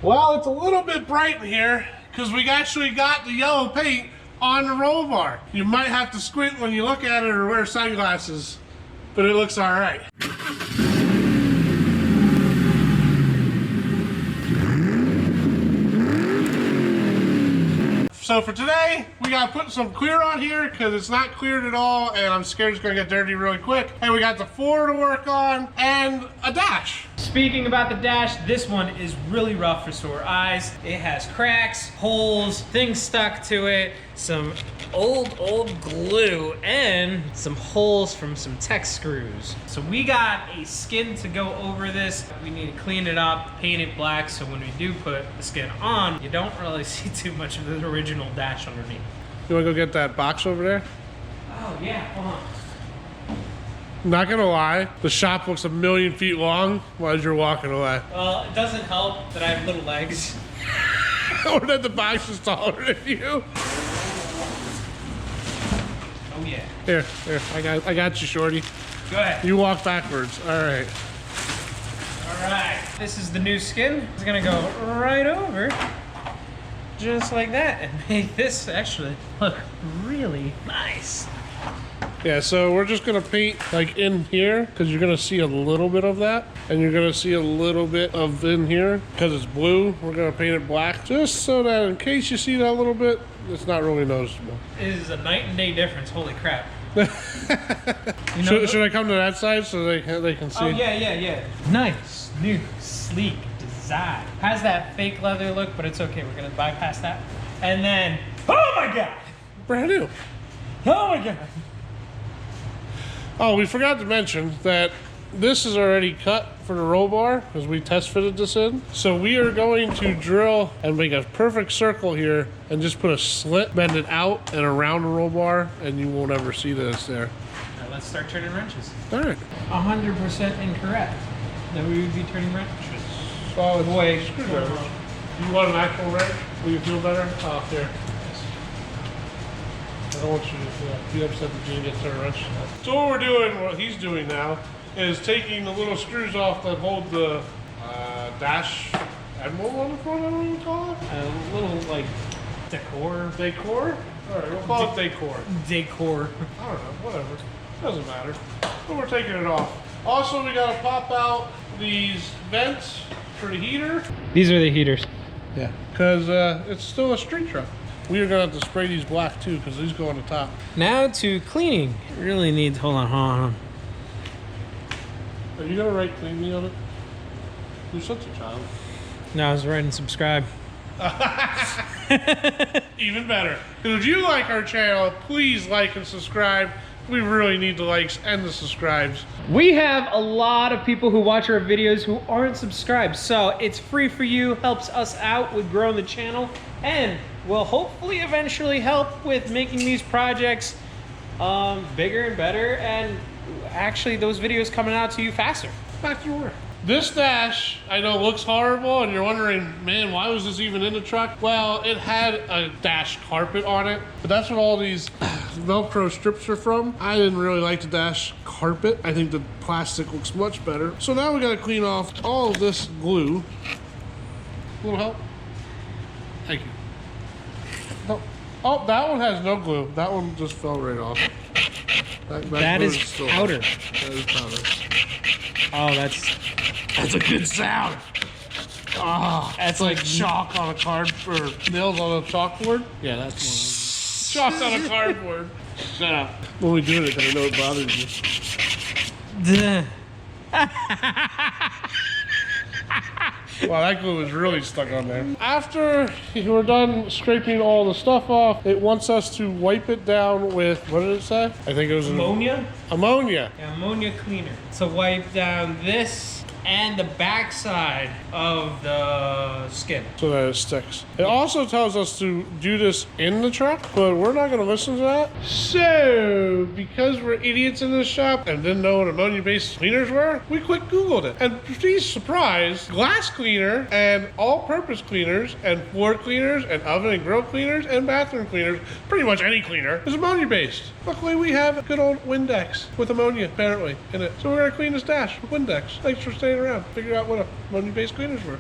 Well, it's a little bit bright in here because we actually got the yellow paint on the roll bar. You might have to squint when you look at it or wear sunglasses, but it looks all right. So for today, we gotta put some clear on here because it's not cleared at all and I'm scared it's gonna get dirty really quick. And we got the floor to work on and a dash. Speaking about the dash, this one is really rough for sore eyes. It has cracks, holes, things stuck to it, some old glue, and some holes from some tech screws. So we got a skin to go over this. We need to clean it up, paint it black, so when we do put the skin on, you don't really see too much of the original dash underneath. You wanna go get that box over there? Oh yeah, hold on. Not gonna lie, the shop looks 1,000,000 feet long as you're walking away. Well, it doesn't help that I have little legs. Or that the box is taller than you. Oh yeah. Here, I got you, shorty. Go ahead. You walk backwards. All right. All right. This is the new skin. It's gonna go right over, just like that, and make this actually look really nice. Yeah, so we're just gonna paint like in here because you're gonna see a little bit of that, and you're gonna see a little bit of in here because it's blue. We're gonna paint it black just so that in case you see that little bit, it's not really noticeable. It is a night and day difference. Holy crap! You know, should I come to that side so they can see? Oh yeah. Nice, new, sleek design. Has that fake leather look, but it's okay. We're gonna bypass that. And then, oh my god! Brand new. Oh my god! Oh, we forgot to mention that this is already cut for the roll bar because we test fitted this in. So we are going to drill and make a perfect circle here and just put a slit, bend it out and around the roll bar, and you won't ever see this there. Now let's start turning wrenches. All right. 100% incorrect that we would be turning wrenches. Oh, boy. Screwdriver. You want an actual wrench? Will you feel better? Oh, here. I don't want you to be upset that you didn't get turn wrench. So what we're doing, what he's doing now, is taking the little screws off that hold the dash emerald on the front, I don't know what you call it. A little like decor. Decor? All right, we'll call it decor. Decor. I don't know, whatever. Doesn't matter. But we're taking it off. Also, we gotta pop out these vents for the heater. These are the heaters. Yeah. Because it's still a street truck. We are gonna have to spray these black too, because these go on the top. Now to cleaning. Really needs, hold on. Are you gonna write clean me on it? You're such a child. No, I was writing subscribe. Even better. Because if you like our channel, please like and subscribe. We really need the likes and the subscribes. We have a lot of people who watch our videos who aren't subscribed, so it's free for you, helps us out with growing the channel, and will hopefully eventually help with making these projects bigger and better, and actually those videos coming out to you faster. Back to work. This dash, I know, looks horrible, and you're wondering, man, why was this even in the truck? Well, it had a dash carpet on it, but that's what all these Velcro strips are from. I didn't really like the dash carpet. I think the plastic looks much better. So now we gotta clean off all of this glue. A little help? Thank you. No. Oh, that one has no glue. That one just fell right off. That is powder. That is powder. Oh, that's a good sound. Oh, that's like chalk on a card, or nails on a chalkboard. Yeah, that's one. Chalk on a cardboard. Shut up. When we do it, because I know it bothers you. Wow, that glue is really stuck on there. After we're done scraping all the stuff off, it wants us to wipe it down with, what did it say? I think it was ammonia. Ammonia. Yeah, ammonia cleaner. To wipe down this and the backside of the skin. So that it sticks. It also tells us to do this in the truck, but we're not gonna listen to that. So, because we're idiots in this shop and didn't know what ammonia-based cleaners were, we quick Googled it. And please surprise, glass cleaner and all-purpose cleaners and floor cleaners and oven and grill cleaners and bathroom cleaners, pretty much any cleaner, is ammonia-based. Luckily, we have a good old Windex with ammonia, apparently, in it. So we're gonna clean this dash with Windex. Thanks for staying around. Figure out what ammonia-based cleaners were.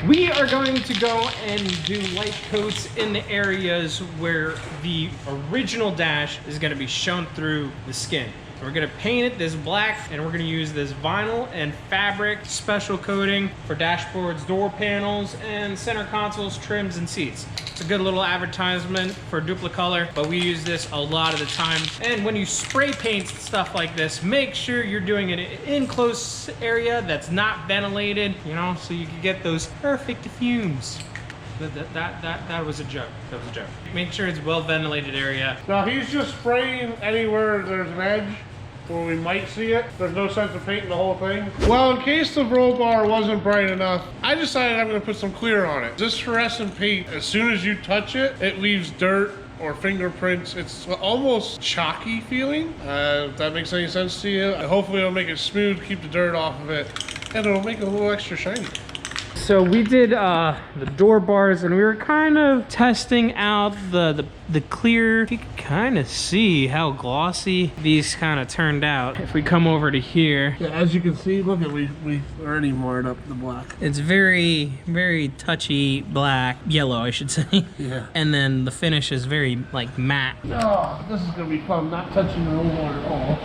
We are going to go and do light coats in the areas where the original dash is going to be shown through the skin. We're gonna paint it this black, and we're gonna use this vinyl and fabric special coating for dashboards, door panels, and center consoles, trims, and seats. It's a good little advertisement for Duplicolor, but we use this a lot of the time. And when you spray paint stuff like this, make sure you're doing it in an enclosed area that's not ventilated, you know, so you can get those perfect fumes. That was a joke. That was a joke. Make sure it's well ventilated area. Now he's just spraying anywhere there's an edge where we might see it. There's no sense of painting the whole thing. Well, in case the roll bar wasn't bright enough, I decided I'm gonna put some clear on it. This fluorescent paint, as soon as you touch it, it leaves dirt or fingerprints. It's almost chalky feeling. If that makes any sense to you. Hopefully it'll make it smooth, keep the dirt off of it, and it'll make it a little extra shiny. So we did the door bars, and we were kind of testing out the clear. You can kind of see how glossy these kind of turned out. If we come over to here, yeah, as you can see, look at we already marred up the black. it's very, very touchy black, yellow, I should say. Yeah. And then the finish is very like matte. Oh, this is gonna be fun, not touching the roll bar at all.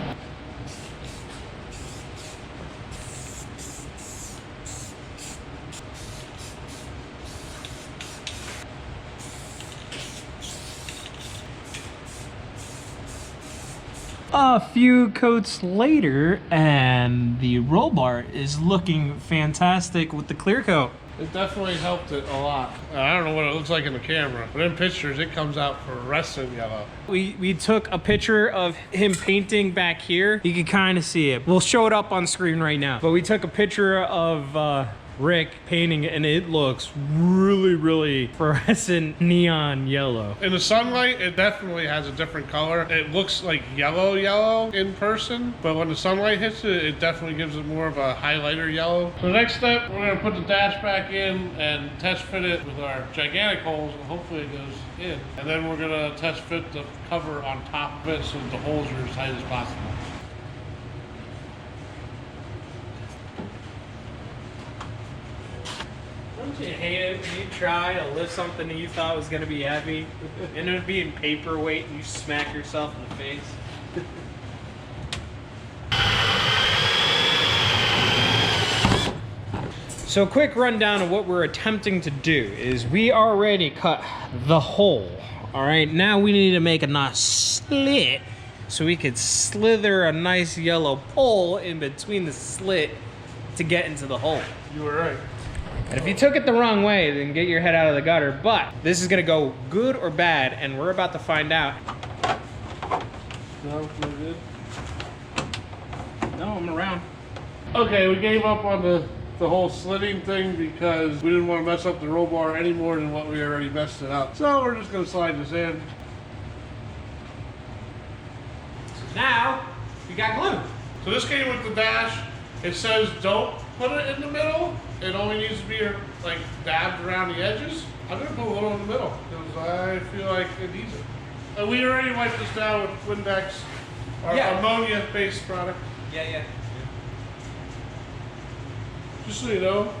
A few coats later, and the roll bar is looking fantastic with the clear coat. It definitely helped it a lot. I don't know what it looks like in the camera, but in pictures it comes out fluorescent yellow. We took a picture of him painting back here. You can kind of see it. We'll show it up on screen right now. But we took a picture of Rick painting it, and it looks really, really fluorescent neon yellow. In the sunlight, it definitely has a different color. It looks like yellow in person, but when the sunlight hits it, it definitely gives it more of a highlighter yellow. So the next step, we're gonna put the dash back in and test fit it with our gigantic holes, and hopefully it goes in. And then we're gonna test fit the cover on top of it so that the holes are as tight as possible. Don't you hate it when you try to lift something that you thought was going to be heavy, and it would be in paperweight, and you smack yourself in the face? So quick rundown of what we're attempting to do is we already cut the hole. All right, now we need to make a nice slit so we could slither a nice yellow pole in between the slit to get into the hole. You were right. And if you took it the wrong way, then get your head out of the gutter. But this is gonna go good or bad, and we're about to find out. No, we're good. No, I'm around. Okay, we gave up on the whole slitting thing because we didn't want to mess up the roll bar any more than what we already messed it up. So we're just gonna slide this in. So now, we got glue. So this came with the dash. It says don't put it in the middle. It only needs to be like dabbed around the edges. I'm gonna put a little in the middle because I feel like it needs it. We already wiped this down with Windex, our ammonia-based product. Yeah. Just so you know,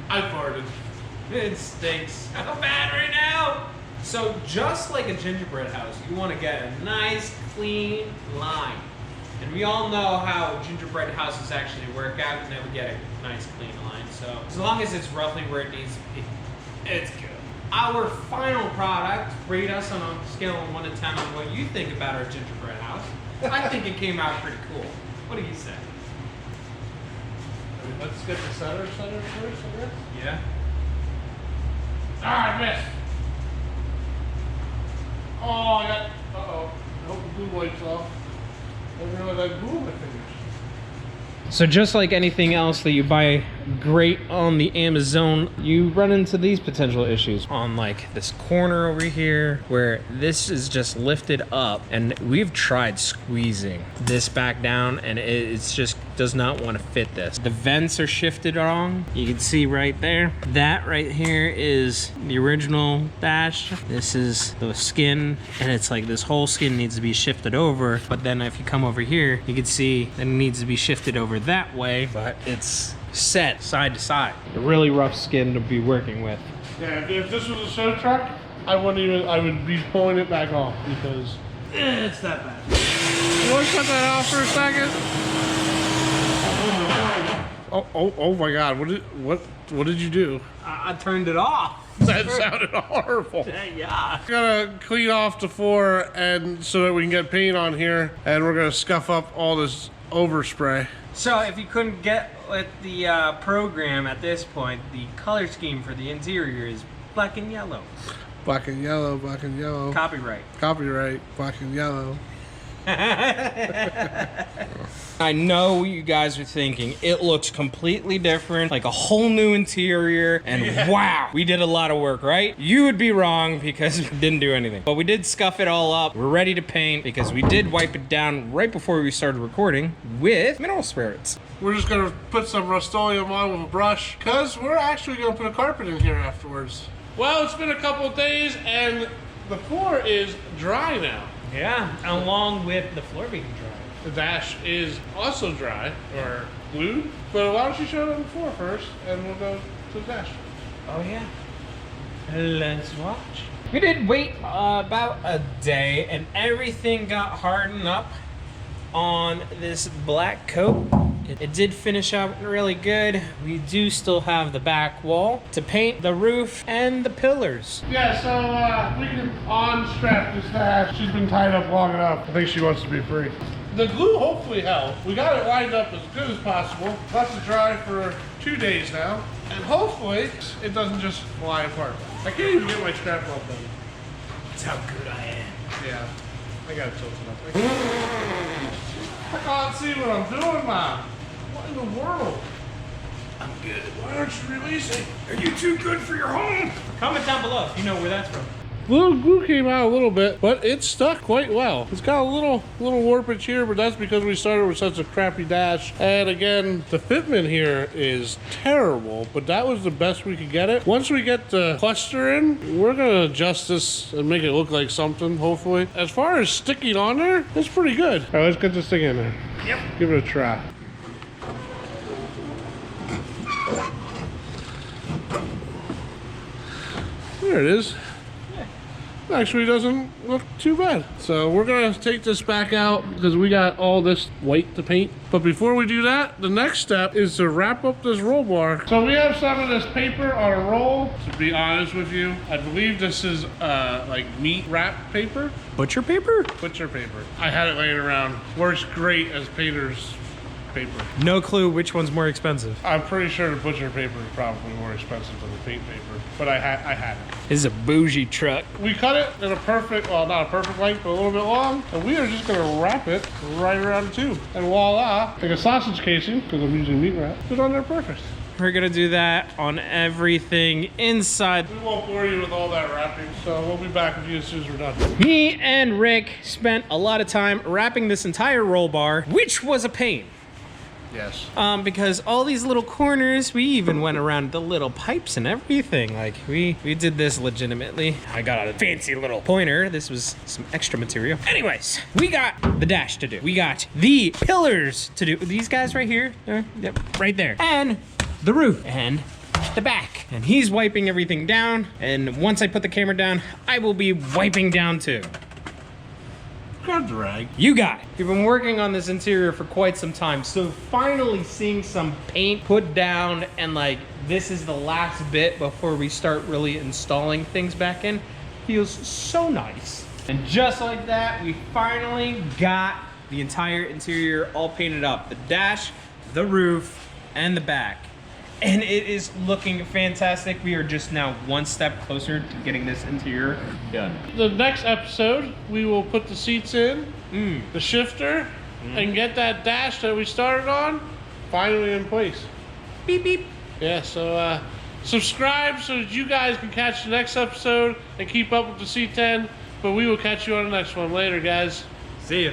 I farted. It stinks so bad right now. So just like a gingerbread house, you want to get a nice clean line. And we all know how gingerbread houses actually work out, and then we get a nice clean line. So as long as it's roughly where it needs to be, it's good. Our final product, rate us on a scale of 1 to 10 on what you think about our gingerbread house. I think it came out pretty cool. What do you say? Let's get the center first, I guess. Yeah? Ah, I missed. Oh, I got, uh-oh. I hope the glue wipes off. I didn't realize I had glue on my fingers. So just like anything else that you buy great on the Amazon, you run into these potential issues on like this corner over here where this is just lifted up, and we've tried squeezing this back down and it's just does not want to fit this. The vents are shifted wrong. You can see right there. That right here is the original dash. This is the skin, and it's like this whole skin needs to be shifted over. But then if you come over here, you can see that it needs to be shifted over that way, but it's set side to side. A really rough skin to be working with. Yeah, if this was a show truck, I would be pulling it back off because it's that bad. You want to shut that off for a second? Oh my God! What did you do? I turned it off. That sounded horrible. Yeah. We're gonna clean off the floor and so that we can get paint on here, and we're gonna scuff up all this overspray. So if you couldn't get with the program at this point, the color scheme for the interior is black and yellow. Black and yellow, black and yellow. Copyright. Copyright, black and yellow. I know what you guys are thinking. It looks completely different, like a whole new interior, and wow, we did a lot of work, right? You would be wrong because we didn't do anything. But we did scuff it all up. We're ready to paint because we did wipe it down right before we started recording with mineral spirits. We're just gonna put some Rust-Oleum on with a brush because we're actually gonna put a carpet in here afterwards. Well, it's been a couple of days and the floor is dry now. Yeah, along with the floor being dry. The dash is also dry, or glued. But why don't you show it on the floor first, and we'll go to the dash. Oh yeah. Let's watch. We did wait about a day, and everything got hardened up on this black coat. It did finish up really good. We do still have the back wall to paint, the roof, and the pillars. Yeah, so we can unstrap this dash. She's been tied up long enough. I think she wants to be free. The glue hopefully held. We got it lined up as good as possible. Left it dry for 2 days now. And hopefully it doesn't just fly apart. I can't even get my strap off done. That's how good I am. Yeah, I got it tilted up. I can't see what I'm doing, Mom. What in the world? I'm good. Why aren't you releasing? Are you too good for your home? Comment down below if you know where that's from. Little glue came out a little bit, but it stuck quite well. It's got a little warpage here, but that's because we started with such a crappy dash. And again, the fitment here is terrible, but that was the best we could get it. Once we get the cluster in, we're gonna adjust this and make it look like something, hopefully. As far as sticking on there, it's pretty good. All right, let's get this thing in there. Yep. Give it a try. There it is. Actually doesn't look too bad. So we're gonna take this back out because we got all this white to paint. But before we do that, the next step is to wrap up this roll bar. So we have some of this paper on a roll. To be honest with you, I believe this is like meat wrap paper. Butcher paper? Butcher paper. I had it laying around. Works great as painter's paper. No clue which one's more expensive. I'm pretty sure the butcher paper is probably more expensive than the paint paper, but I had it. This is a bougie truck. We cut it in a perfect, well, not a perfect length, but a little bit long, and we are just gonna wrap it right around the tube. And voila, like a sausage casing, because I'm using meat wrap, it's on there perfect. We're gonna do that on everything inside. We won't bore you with all that wrapping, so we'll be back with you as soon as we're done. Me and Rick spent a lot of time wrapping this entire roll bar, which was a pain. Yes. Because all these little corners, we even went around the little pipes and everything. Like we did this legitimately. I got a fancy little pointer. This was some extra material. Anyways, we got the dash to do. We got the pillars to do. These guys right here, yep, right there. And the roof and the back. And he's wiping everything down. And once I put the camera down, I will be wiping down too. Good drag. You got it. We've been working on this interior for quite some time, so finally seeing some paint put down and like this is the last bit before we start really installing things back in feels so nice. And just like that, we finally got the entire interior all painted up. The dash, the roof, and the back. And it is looking fantastic. We are just now one step closer to getting this interior done. The next episode, we will put the seats in, the shifter, and get that dash that we started on finally in place. Beep, beep. Yeah, so subscribe so that you guys can catch the next episode and keep up with the C10. But we will catch you on the next one. Later, guys. See ya.